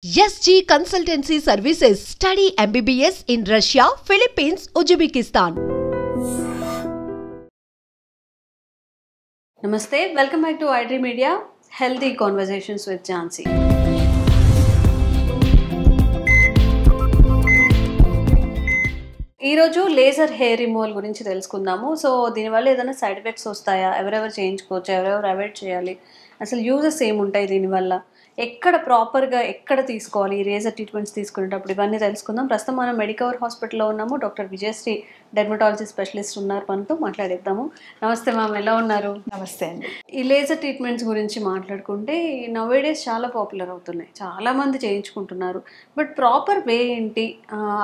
SG Consultancy Services. Study MBBS in Russia, Philippines, Uzbekistan. Namaste, welcome back to iDream Media, Healthy Conversations with Jhansi. ఈరోజు laser hair removal గురించి తెలుసుకుందాము. So దీనివల్ల ఏదైనా side effects వస్తాయా, ఎవరెవరు చేయించుకోవచ్చు, ఎవరెవరు అవాయిడ్ చేయాలి, అసలు యూజెస్ ఏముంటాయి దీనివల్ల, ఎక్కడ ప్రాపర్గా ఎక్కడ తీసుకోవాలి ఈ లేజర్ ట్రీట్మెంట్స్ తీసుకునేటప్పుడు, ఇవన్నీ తెలుసుకుందాం. ప్రస్తుతం మనం మెడికవర్ హాస్పిటల్లో ఉన్నాము. డాక్టర్ విజయశ్రీ డెర్మటాలజీ స్పెషలిస్ట్ ఉన్నారు, మనతో మాట్లాడేద్దాము. నమస్తే మ్యామ్, ఎలా ఉన్నారు? నమస్తే అండి. ఈ లేజర్ ట్రీట్మెంట్స్ గురించి మాట్లాడుకుంటే నవేడేస్ చాలా పాపులర్ అవుతున్నాయి, చాలామంది చేయించుకుంటున్నారు. బట్ ప్రాపర్ వే ఏంటి,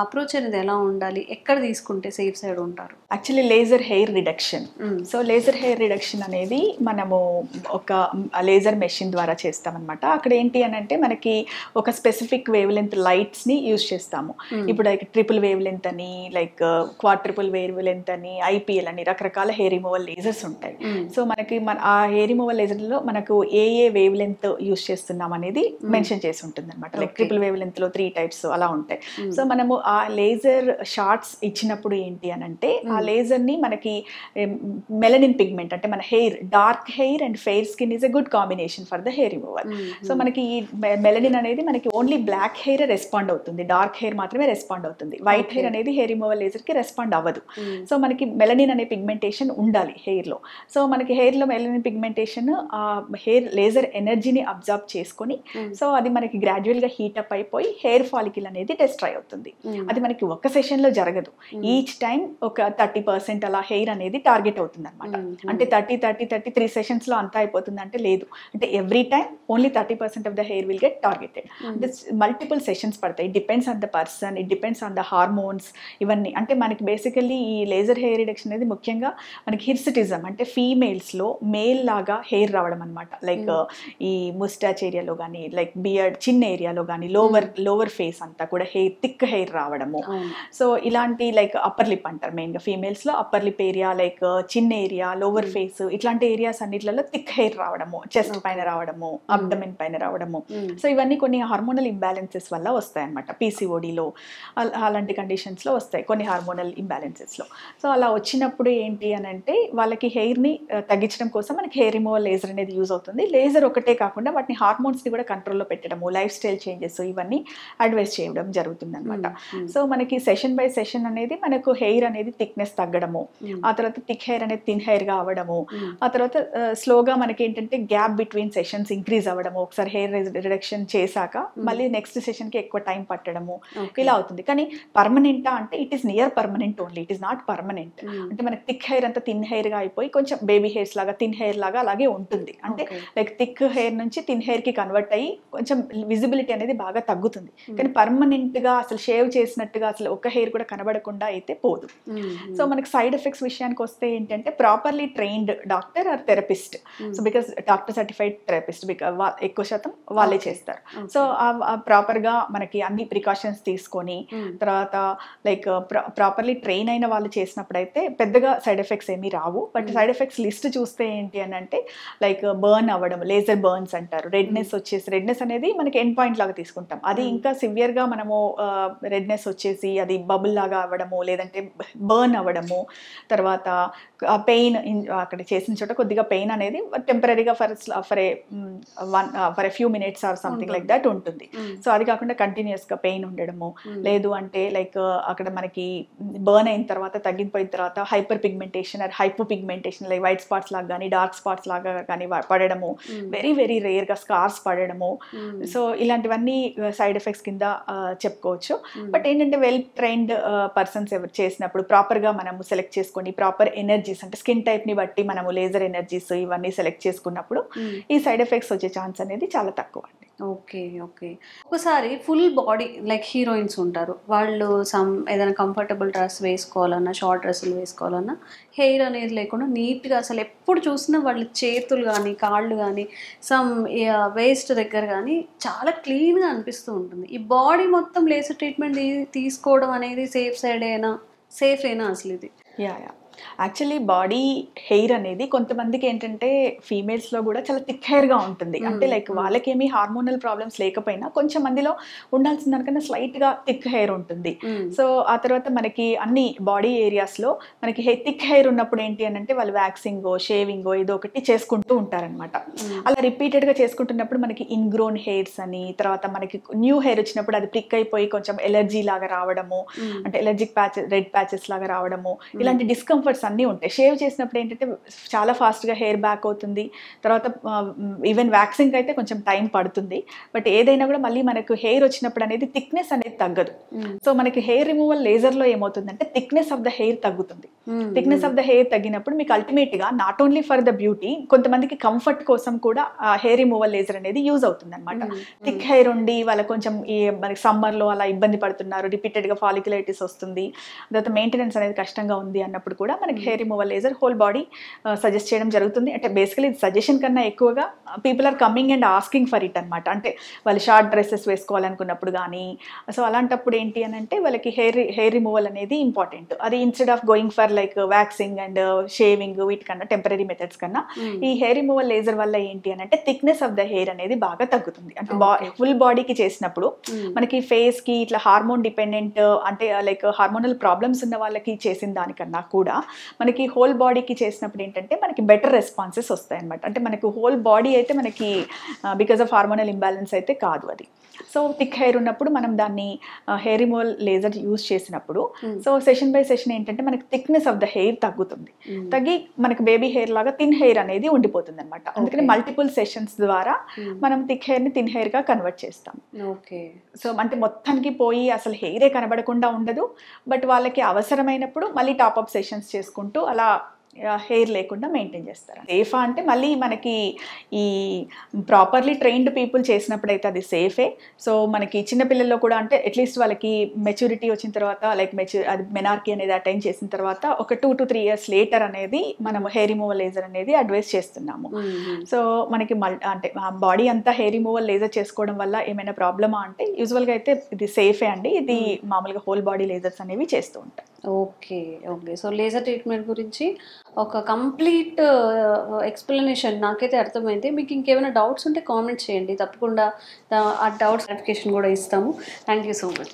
అప్రోచ్ అనేది ఎలా ఉండాలి, ఎక్కడ తీసుకుంటే సేఫ్ సైడ్ ఉంటారు? Actually laser hair reduction. So laser hair reduction అనేది మనము ఒక లేజర్ మెషిన్ ద్వారా చేస్తామన్నమాట. అక్కడ ఏంటి అని అంటే మనకి ఒక స్పెసిఫిక్ వేవ్ లెంత్ లైట్స్ని యూజ్ చేస్తాము. ఇప్పుడు లైక్ ట్రిపుల్ వేవ్ లెంత్ అని, లైక్ క్వాడ్రిపుల్ వేవ్ లెంత్ అని, ఐపీఎల్ అని రకరకాల హెయిర్ రిమూవల్ లేజర్స్ ఉంటాయి. సో మనకి ఆ హెయిర్ రిమూవల్ లేజర్లో మనకు ఏ వేవ్ లెంత్ యూజ్ చేస్తున్నాం అనేది మెన్షన్ చేసి ఉంటుంది అనమాట. లైక్ ట్రిపుల్ వేవ్ లెంత్లో 3 types అలా ఉంటాయి. సో మనము ఆ లేజర్ షార్ట్స్ ఇచ్చినప్పుడు ఏంటి అని అంటే ఆ లేజర్ని మనకి మెలనిన్ పిగ్మెంట్ అంటే మన hair, dark hair and fair skin is a good combination for the hair removal. So మనకి ఈ మెలనిన్ అనేది మనకి ఓన్లీ బ్లాక్ హెయిర్ రెస్పాండ్ అవుతుంది, డార్క్ హెయిర్ మాత్రమే రెస్పాండ్ అవుతుంది. వైట్ హెయిర్ అనేది హెయిర్ రిమూవల్ లేజర్కి రెస్పాండ్ అవ్వదు. సో మనకి మెలనిన్ అనే పిగ్మెంటేషన్ ఉండాలి హెయిర్లో. సో మనకి హెయిర్లో మెలనిన్ పిగ్మెంటేషన్ హెయిర్ లేజర్ ఎనర్జీని అబ్జర్వ్ చేసుకొని సో అది మనకి గ్రాడ్యువల్గా హీటప్ అయిపోయి హెయిర్ ఫాలికల్ అనేది డిస్ట్రాయ్ అవుతుంది. అది మనకి ఒక్క సెషన్లో జరగదు. ఈచ్ టైం ఒక 30% అలా హెయిర్ అనేది టార్గెట్ అవుతుంది అనమాట. అంటే 30 3 సెషన్స్లో అంతా అయిపోతుంది అంటే లేదు. అంటే every time only 30% of the hair will get targeted. This multiple sessions పడతాయి. Depends on the person, it depends on the hormones. ఇవన్నీ అంటే మనకి బేసికల్లీ ఈ లేజర్ హెయిర్ రిడక్షన్ అనేది ముఖ్యంగా మనకి హిర్సిటిజం అంటే ఫీమేల్స్లో మేల్ లాగా హెయిర్ రావడం అనమాట. లైక్ ఈ ముస్టాచ్ ఏరియాలో కానీ, లైక్ బియర్డ్ చిన్న ఏరియాలో కానీ, లోవర్ ఫేస్ అంతా కూడా హెయిర్ థిక్ హెయిర్ రావడము. సో ఇలాంటి లైక్ అప్పర్ లిప్ అంటారు మెయిన్గా ఫీమేల్స్లో. అప్పర్ లిప్ ఏరియా, లైక్ చిన్న ఏరియా, లోవర్ ఫేస్, ఇట్లాంటి ఏరియాస్ అన్నిట్లలో థిక్ హెయిర్ రావడము, చెస్ట్ పైన రావడము, అబ్డమెన్ పైన రావడము. సో ఇవన్నీ కొన్ని హార్మోనల్ ఇంబ్యాలెన్సెస్ వల్ల వస్తాయి అన్నమాట. పీసీఓడిలో అలాంటి కండిషన్స్లో వస్తాయి కొన్ని హార్మోనల్ ఇంబ్యాలెన్సెస్లో. సో అలా వచ్చినప్పుడు ఏంటి అని అంటే వాళ్ళకి హెయిర్ని తగ్గించడం కోసం మనకి హెయిర్ రిమూవల్ లేజర్ అనేది యూజ్ అవుతుంది. లేజర్ ఒకటే కాకుండా వాటిని హార్మోన్స్ని కూడా కంట్రోల్లో పెట్టడము, లైఫ్ స్టైల్ చేంజెస్ ఇవన్నీ అడ్వైస్ చేయడం జరుగుతుంది అనమాట. సో మనకి సెషన్ బై సెషన్ అనేది మనకు హెయిర్ అనేది థిక్నెస్ తగ్గడము, ఆ తర్వాత థిక్ హెయిర్ అనేది థిన్ హెయిర్గా అవ్వడము, ఆ తర్వాత స్లోగా మనకి ఏంటంటే గ్యాప్ బిట్వీన్ సెషన్స్ ఇంక్రీజ్ అవ్వడము. ఒకసారి హెయిర్ రిడక్షన్ చేశాక మళ్ళీ నెక్స్ట్ సెషన్కి ఎక్కువ టైం పట్టడము ఇలా అవుతుంది. కానీ పర్మనెంటా అంటే it is near permanent only, it is not permanent. అంటే మనకి థిక్ హెయిర్ అంతా థిన్ హెయిర్గా అయిపోయి కొంచెం బేబీ హెయిర్స్ లాగా థిన్ హెయిర్ లాగా అలాగే ఉంటుంది. అంటే లైక్ థిక్ హెయిర్ నుంచి థిన్ హెయిర్కి కన్వర్ట్ అయ్యి కొంచెం విజిబిలిటీ అనేది బాగా తగ్గుతుంది. కానీ పర్మనెంట్గా అసలు షేవ్ చేసినట్టుగా అసలు ఒక హెయిర్ కూడా కనబడకుండా అయితే పోదు. సో మనకి సైడ్ ఎఫెక్ట్స్ విషయానికి వస్తే ఏంటంటే properly trained doctor or therapist. So because doctor certified therapist ఎక్కువ శాతం వాళ్ళే చేస్తారు. సో ప్రాపర్గా మనకి అన్ని ప్రికాషన్స్ తీసుకొని తర్వాత లైక్ ప్రాపర్లీ ట్రైన్ అయిన వాళ్ళు చేసినప్పుడు అయితే పెద్దగా సైడ్ ఎఫెక్ట్స్ ఏమీ రావు. బట్ సైడ్ ఎఫెక్ట్స్ లిస్ట్ చూస్తే ఏంటి అని అంటే లైక్ బర్న్ అవ్వడం, లేజర్ బర్న్స్ అంటారు. రెడ్నెస్ వచ్చేసి, రెడ్నెస్ అనేది మనకి ఎండ్ పాయింట్ లాగా తీసుకుంటాం. అది ఇంకా సివియర్గా మనము రెడ్నెస్ వచ్చేసి అది బబుల్ లాగా అవ్వడము, లేదంటే బర్న్ అవ్వడము, తర్వాత పెయిన్ అక్కడ చేసిన చోట కొద్దిగా పెయిన్ అనేది టెంపరీగా for a few minutes or something like that ఉంటుంది. సో అది కాకుండా కంటిన్యూస్గా పెయిన్ ఉండడము, లేదు అంటే లైక్ అక్కడ మనకి బర్న్ అయిన తర్వాత తగ్గిపోయిన తర్వాత hyper pigmentation or hypo pigmentation like white spots లాగా కానీ డార్క్ స్పాట్స్ లాగా కానీ పడడము, వెరీ వెరీ రేర్గా స్కార్స్ పడడము. సో ఇలాంటివన్నీ సైడ్ ఎఫెక్ట్స్ కింద చెప్పుకోవచ్చు. బట్ ఏంటంటే వెల్ ట్రైన్డ్ పర్సన్స్ ఎవరు చేసినప్పుడు ప్రాపర్గా మనము సెలెక్ట్ చేసుకొని ప్రాపర్ ఎనర్జీస్ అంటే స్కిన్ టైప్ని బట్టి మనము లేజర్ ఎనర్జీస్ ఇవన్నీ సెలెక్ట్ చేసుకున్నప్పుడు ఈ సైడ్ ఎఫెక్ట్స్ వచ్చే ఛాన్స్ అనేది చాలా తక్కువ అండి. Okay okay. ఒకసారి ఫుల్ బాడీ లైక్ హీరోయిన్స్ ఉంటారు, వాళ్ళు ఏదైనా కంఫర్టబుల్ డ్రెస్ వేసుకోవాలన్నా, షార్ట్ డ్రెస్సులు వేసుకోవాలన్నా హెయిర్ అనేది లేకుండా నీట్గా అసలు ఎప్పుడు చూసినా వాళ్ళ చేతులు కానీ కాళ్ళు కానీ వేస్ట్ దగ్గర కానీ చాలా క్లీన్గా అనిపిస్తూ ఉంటుంది. ఈ బాడీ మొత్తం లేజర్ ట్రీట్మెంట్ తీసుకోవడం అనేది సేఫ్ అయినా అసలు ఇది? యా యాక్చువల్లీ బాడీ హెయిర్ అనేది కొంతమందికి ఏంటంటే ఫీమేల్స్లో కూడా చాలా థిక్ హెయిర్గా ఉంటుంది. అంటే లైక్ వాళ్ళకేమీ హార్మోనల్ ప్రాబ్లమ్స్ లేకపోయినా కొంచెం మందిలో ఉండాల్సిన దానికన్నా స్లైట్గా థిక్ హెయిర్ ఉంటుంది. సో ఆ తర్వాత మనకి అన్ని బాడీ ఏరియాస్లో మనకి థిక్ హెయిర్ ఉన్నప్పుడు ఏంటి అని అంటే వాళ్ళు వ్యాక్సింగో షేవింగో ఏదో ఒకటి చేసుకుంటూ ఉంటారనమాట. అలా రిపీటెడ్గా చేసుకుంటున్నప్పుడు మనకి ఇన్గ్రోన్ హెయిర్స్ అని, తర్వాత మనకి న్యూ హెయిర్ వచ్చినప్పుడు అది ప్రిక్ అయిపోయి కొంచెం ఎలర్జీ లాగా రావడము, అంటే ఎలర్జిక్ ప్యాచెస్, రెడ్ ప్యాచెస్ లాగా రావడము, ఇలాంటి డిస్కంఫర్ట్స్ అన్నీ ఉంటాయి. షేవ్ చేసినప్పుడు ఏంటంటే చాలా ఫాస్ట్గా హెయిర్ బ్యాక్ అవుతుంది. తర్వాత ఈవెన్ వ్యాక్సింగ్ అయితే కొంచెం టైం పడుతుంది. బట్ ఏదైనా కూడా మళ్ళీ మనకు హెయిర్ వచ్చినప్పుడు అనేది థిక్నెస్ అనేది తగ్గదు. సో మనకి హెయిర్ రిమూవల్ లేజర్లో ఏమవుతుందంటే థిక్నెస్ ఆఫ్ ద హెయిర్ తగ్గుతుంది. థిక్నెస్ ఆఫ్ ద హెయిర్ తగ్గినప్పుడు మీకు అల్టిమేట్గా not only for the beauty, కొంతమందికి కంఫర్ట్ కోసం కూడా హెయిర్ రిమూవల్ లేజర్ అనేది యూజ్ అవుతుంది అనమాట. థిక్ హెయిర్ ఉండి వాళ్ళకి కొంచెం ఈ మనకి సమ్మర్లో అలా ఇబ్బంది పడుతున్నారు, రిపీటెడ్గా ఫాలిక్యులైటిస్ వస్తుంది, తర్వాత మెయింటెనెన్స్ అనేది కష్టంగా ఉంది అన్నప్పుడు కూడా మనకి hair removal laser whole body suggest చేయడం జరుగుతుంది. అంటే బేసికలీ సజెషన్ కన్నా ఎక్కువగా people are coming and asking for it అనమాట. అంటే వాళ్ళు షార్ట్ డ్రెస్సెస్ వేసుకోవాలనుకున్నప్పుడు కానీ, సో అలాంటప్పుడు ఏంటి అని అంటే వాళ్ళకి హెయిర్ రిమూవల్ అనేది ఇంపార్టెంట్. అది instead of going for like waxing and shaving వీటికన్నా టెంపరీ మెథడ్స్ కన్నా ఈ హెయిర్ రిమూవల్ లేజర్ వల్ల ఏంటి అని అంటే థిక్నెస్ ఆఫ్ ద హెయిర్ అనేది బాగా తగ్గుతుంది. అంటే ఫుల్ బాడీకి చేసినప్పుడు మనకి ఫేస్ కి ఇట్లా హార్మోన్ డిపెండెంట్ అంటే లైక్ హార్మోనల్ ప్రాబ్లమ్స్ ఉన్న వాళ్ళకి చేసిన దానికన్నా కూడా మనకి హోల్ బాడీకి చేసినప్పుడు ఏంటంటే మనకి బెటర్ రెస్పాన్సెస్ వస్తాయి అనమాట. అంటే మనకు హోల్ బాడీ అయితే మనకి బికాస్ ఆఫ్ హార్మోనల్ ఇంబ్యాలెన్స్ అయితే కాదు అది. సో థిక్ హెయిర్ ఉన్నప్పుడు మనం దాన్ని హెయిర్ రిమూవల్ లేజర్ యూజ్ చేసినప్పుడు సో సెషన్ బై సెషన్ ఏంటంటే మనకి థిక్నెస్ ఆఫ్ ద హెయిర్ తగ్గుతుంది. తగ్గి మనకి బేబీ హెయిర్ లాగా థిన్ హెయిర్ అనేది ఉండిపోతుంది అనమాట. అందుకని మల్టిపుల్ సెషన్స్ ద్వారా మనం థిక్ హెయిర్ ని థిన్ హెయిర్ గా కన్వర్ట్ చేస్తాం. సో అంటే మొత్తానికి పోయి అసలు హెయిరే కనబడకుండా ఉండదు, బట్ వాళ్ళకి అవసరమైనప్పుడు మళ్ళీ టాప్అప్ సెషన్స్ చేసుకుంటూ అలా హెయిర్ లేకుండా మెయింటైన్ చేస్తారు. సేఫా అంటే మళ్ళీ మనకి ఈ ప్రాపర్లీ ట్రైన్డ్ పీపుల్ చేసినప్పుడు అయితే అది సేఫే. సో మనకి చిన్నపిల్లల్లో కూడా అంటే అట్లీస్ట్ వాళ్ళకి మెచ్యూరిటీ వచ్చిన తర్వాత లైక్ అది మెనార్కీ అనేది అటైన్ చేసిన తర్వాత ఒక 2 to 3 years లేటర్ అనేది మనం హెయిర్ రిమూవల్ లేజర్ అనేది అడ్వైస్ చేస్తున్నాము. సో మనకి అంటే బాడీ అంతా హెయిర్ రిమూవల్ లేజర్ చేసుకోవడం వల్ల ఏమైనా ప్రాబ్లమా అంటే యూజువల్గా అయితే ఇది సేఫే అండి. ఇది మామూలుగా హోల్ బాడీ లేజర్స్ అనేవి చేస్తూ ఉంటాం. ఓకే. సో లేజర్ ట్రీట్మెంట్ గురించి ఒక కంప్లీట్ ఎక్స్ప్లెనేషన్ నాకైతే అర్థమైంది. మీకు ఇంకేమైనా డౌట్స్ ఉంటే కామెంట్ చేయండి, తప్పకుండా ఆ డౌట్స్ క్లారిఫికేషన్ కూడా ఇస్తాము. Thank you so much.